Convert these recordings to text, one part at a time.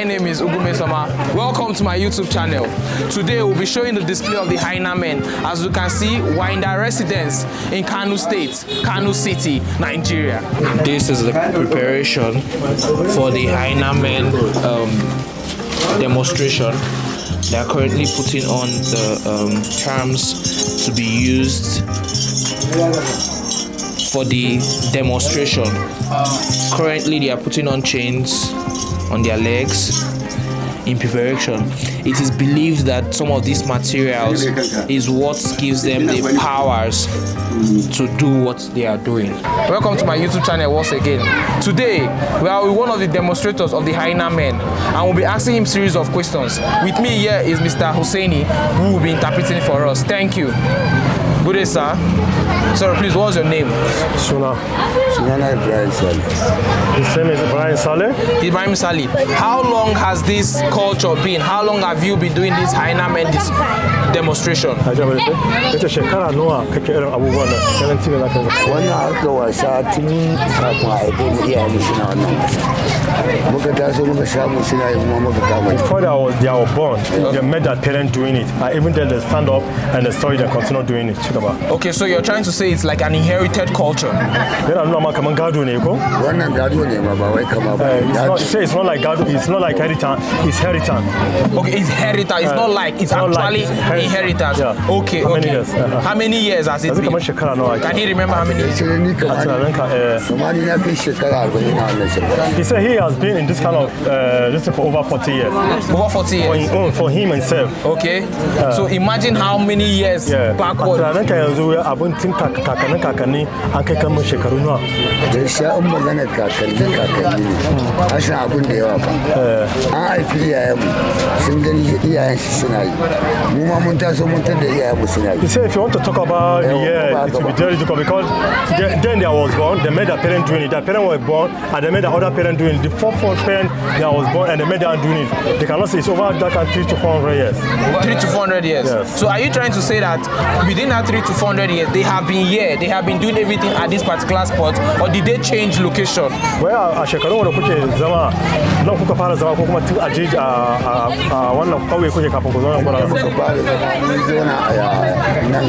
my name is Ugume Sama. Welcome to my YouTube channel. Today we'll be showing the display of the Hyena Men. As you can see, we're in their residence in Kano State, Kano City, Nigeria. This is the preparation for the Hyena Men demonstration. They are currently putting on the terms to be used for the demonstration. Currently they are putting on chains on their legs in preparation. It is believed that some of these materials is what gives them the powers to do what they are doing. Welcome to my YouTube channel once again. Today we are with one of the demonstrators of the Hyena Men and we'll be asking him a series of questions. With me here is Mr. Hussaini, who will be interpreting for us. Thank you. Good day, sir. Sorry, please, what's your name? Sunana Ibrahim Saleh. His name is Ibrahim Saleh? Ibrahim Saleh. How long has this culture been? How long have you been doing this Hyena Men demonstration? Ita shekara nawa kake irin abubuwan nan? Yaranci ne zaka ga. Wannan harka wasa tun kafin a haife mu iyaye suna wannan wasa. Muka taso muka samu suna yi kuma muka kama. Before they were born, they met their parents doing it. And even then they stand up and they story they continue doing it. Okay, so you're trying to say it's like an inherited culture. Yana nuna ma kaman gado ne ko? Wannan gado ne ma ba wai kama ba. It's not like gado, it's not like inheritance, it's inheritance. Okay, it's inheritance, it's not like, it's actually inheritance. Yeah. Okay, How many years? How many years has it been? Can he remember how many years? He said he has been in this kind of this for over 40 years. Over 40 years? For him himself. Okay. So imagine how many years backward. He said if you want to talk about the year, it will be very difficult because then they was born, they made their parents doing it. Their parents were born and they made the other parent doing it. The fourth parent that was born and they made them doing it. They cannot say it's over that 300 to 400 years. 300 to 400 years? Yes. So are you trying to say that within that 300 to 400 years, they have been here, they have been doing everything at this particular spot, or did they change location? Well, a shekaru wanda kuke zama, nan kuka fara zama ko kuma tun a jeji a wannan kauye kuke kafin ku zama kuna muka fara zama mun zauna a nan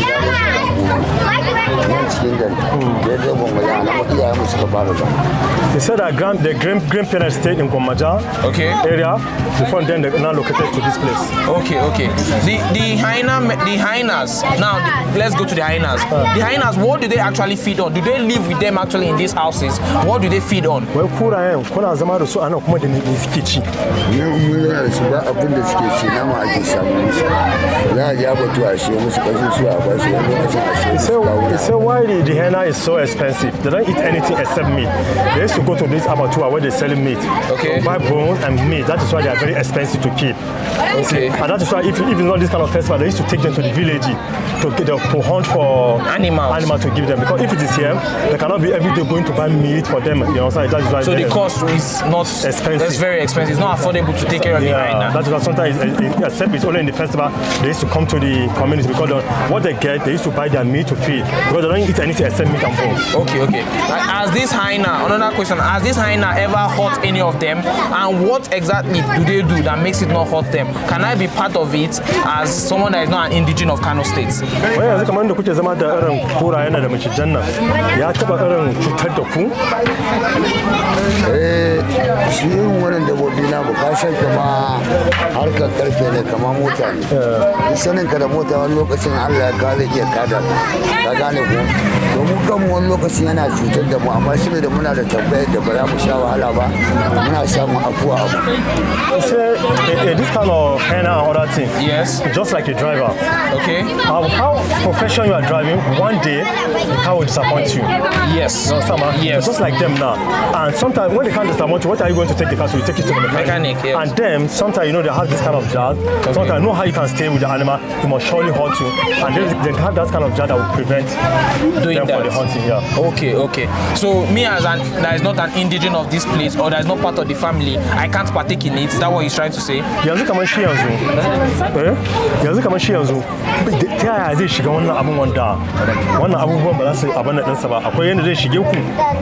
cikin gari. Da ya zo Gwammaja na iyayen mu suka fara zama. He said that the grandparents stayed in Gwammaja area before then they now located to this place. Okay. The hyenas. Now let's go to the hyenas. The hyenas, what do they actually feed on? Do they live with them actually in these houses? What do they feed on? Well, kurayen kuna zama da su anan kuma da ne suke ci. Nan mun da su ba abin da suke ci nama ake samu musu. Za a ja batu a siyo musu kasu su a ba su wani lokacin a siyo. He said why the hyena is so expensive? They don't eat anything except meat. They used to go to this abattoir where they sell meat. Okay. So buy bones and meat. That is why they are very expensive to keep. Okay. And that is why if it's not this kind of festival, they used to take them to the village to hunt for animals to give them. Because if it is here, they cannot be every day going to buy meat for them. You know, so that is why. So the cost is not expensive. That's very expensive. It's not affordable to take care of the hyena. That's why sometimes, except it's only in the festival, they used to come to the community because what they get, they used to buy their meat to feed because they don't eat anything except meat and bones. Okay. Has this hyena, another question, has this hyena ever hurt any of them? And what exactly do they do that makes it not hurt them? Can I be part of it as someone that is not an indigenous of Kano State? Wai yanzu kamar da kuke zama da irin kura yana da macijan nan ya taba irin cutar da ku? Shi irin wannan dabbobi na bukashin kama harkar karfe ne kama mota ne. Sanin ka da mota wani lokacin Allah ya kare iya kada ka gane ko. Domin kanmu wani lokacin yana cutar da mu amma shi ne da muna da tabbayar da ba za mu sha wahala ba muna samun afuwa abu. This kind of hyena and other thing. Yes. Just like a driver. Okay. How professional you are driving, one day the car will disappoint you. Yes. Yes. Just like them now. And sometimes when they can't disappoint you, what are you going to take the car to? You take it to the mechanic. Yes. And then sometimes they have this kind of jar. Sometimes I know how you can stay with the animal, it must surely hurt you. And then they have that kind of jar that will prevent doing them that for the hunting. Yeah. Okay. So me as that is not an indigene of this place or that is not part of the family, I can't partake in it. Is that what he's trying to say? Yanzu kamar shi yanzu. Yanzu kamar shi yanzu. Ta yaya zai shiga wannan abun wanda wannan abubuwan ba za su abin nan ɗinsa ba. Akwai yadda zai shige ku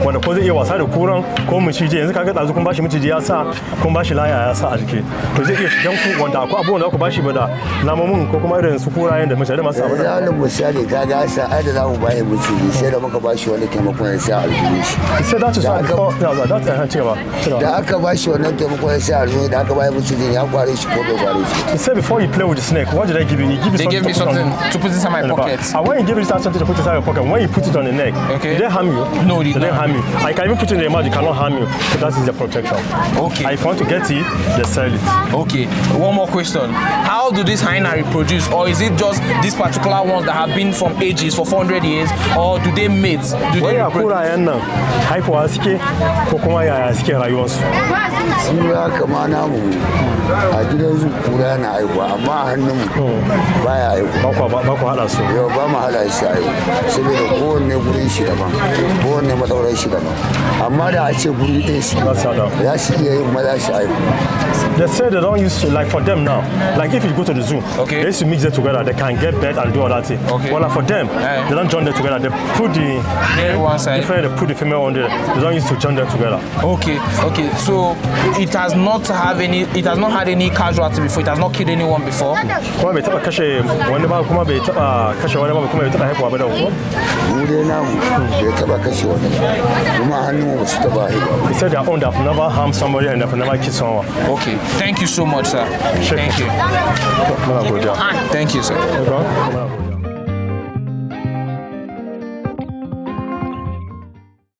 wanda ko zai iya wasa da kuran ko miciji. Yanzu kaga ɗazu kun bashi miciji ya sa kun bashi laya ya sa a jiki. To zai iya shigan ku wanda akwai abubuwan da ku bashi ba da namomin ko kuma irin su kurayen da mutane masu abin nan. Zalin misali kaga sa ai da za mu bashi miciji sai da muka bashi wani taimakon ya sa aljihu shi. Sai da aka bashi wannan taimakon ya sa aljihu da aka bashi miciji ya kware shi ko bai kware shi. He said before you play with the snake, what did I give you? They gave me something to put inside my pocket. And when you give you something to put inside your pocket, when you put it on the neck, okay, did they harm you? No, they didn't harm you. I can even put it in the mouth, it cannot harm you. So that is the protection. Okay. And if you want to get it, they sell it. Okay. One more question. How do these hyena reproduce? Or is it just these particular ones that have been from ages for 400 years? Or do they mate? Do they reproduce? Haifuwa suke ko kuma yaya suke rayuwarsu? Sura kama namu a gidan zu kura na haihuwa amma a hannun mu baya haihuwa. Ba ku haɗa su? Yau ba mu haɗa shi haihu saboda kowanne gurin shi daban, kowanne matsauran shi daban. Amma da a ce guri ɗaya shi ya shi iya yin maza shi haihu. They say they don't use to, like for them now, like if you go to the zoo, okay, they used to mix them together, they can get bed and do all that thing. Okay. Well, like for them, they don't join them together, they put the one side, different, they put the female on there, they don't use to join them together. Okay, so it has not had any casualty before, it has not killed anyone before? Kuma bai taɓa kashe wani ba, kuma bai taɓa kashe wani ba, kuma bai taɓa haihuwa ba da ko? Mu dai namu bai taɓa kashe wani ba, kuma hannun mu su taɓa haihuwa. He said their own, they've never harmed somebody and they've never killed someone. Okay, thank you so much, sir. Thank you. Thank you, sir. Thank you, sir.